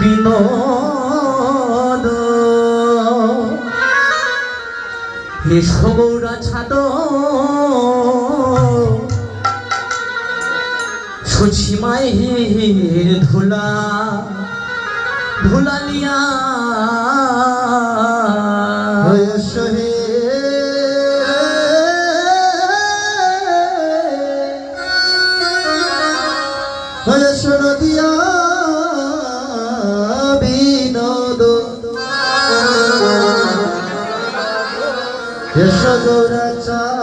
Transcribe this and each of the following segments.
বিনোদ হে সবৌরা ছাদ সচিমায়ের ধুলা ধুলালিয়া সহে নদিয়া বিনোদ যশোদরা চাঁদ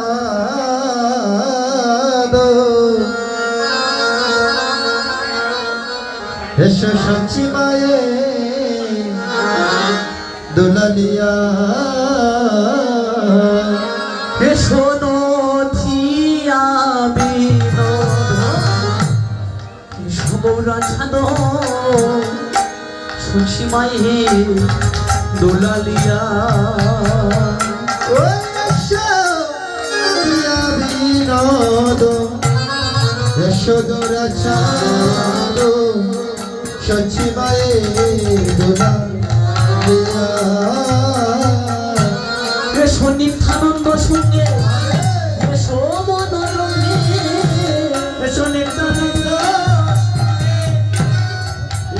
এসো সচিমায়ে দুলালিয়া এসো নদিয়া বিনোদ সবৌরা ছাদ সচিমায়ে দুলালিয়া বিনোদ যশোদরা চাঁদ সচিমায়ে দুলালিয়া এসো নিত্যানন্দ সঙ্গে এসো মনোরমে এসো নিত্যানন্দ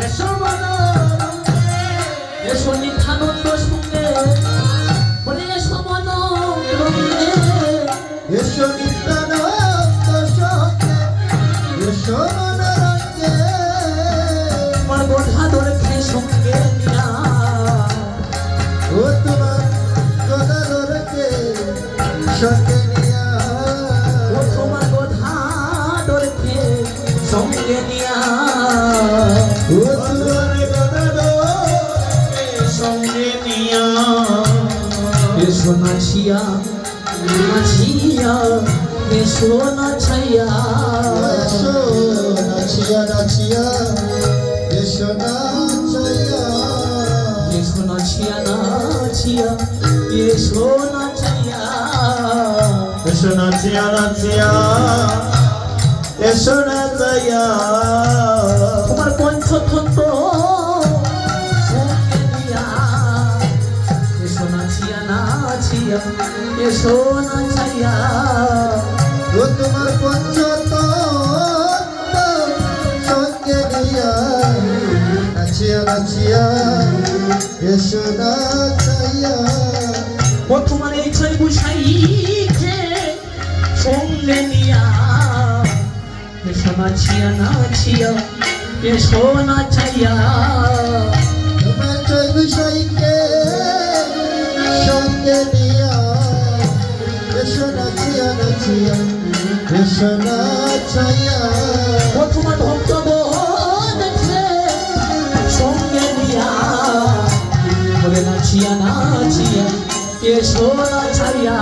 এসো মনোরমে এসো নিত্যানন্দ সঙ্গে বলে এসো মনোরমে এসো নিত্যানন্দ সঙ্গে এসো মনোরঞ্জে আমার গোধা ধরে সঙ্গে নিয়া ও তোমার গদা ধরকে সঙ্গে নিয়া ও তোমার গোধা ধরে সঙ্গে নিয়া ও তোমার গদা ধরকে সঙ্গে নিয়া এসো নাচিয়া নাচিয়া এসো নাচাইয়া এসো নাচিয়া নাচিয়া এসো নাচাইয়া এসো নাচিয়া নাচিয়া এসো নাচাইয়া এসো নাচিয়া নাচিয়া এসো নাচাইয়া তোমার পঞ্চতন্ত্র সঙ্গে নিয়া এসো নাচিয়া নাচিয়া এসো নাচাইয়া ও তোমার পঞ্চতন্ত্র সঙ্গে নিয়া নাচিয়া নাচিয়া এসো নাচাইয়া ও তোমার এই ছয় বুঝাইছে সঙ্গে নিয়া এসো নাচিয়া নাচিয়া এসো নাচাইয়া তোমার ছয় বিষয়কে সঙ্গে নিয়া এসো নাচিয়া নাচিয়া এসো নাচাইয়া ও তোমার ভক্ত দেখে সঙ্গে নিয়া বলে নাচিয়া নাচিয়া এসো নাচাইয়া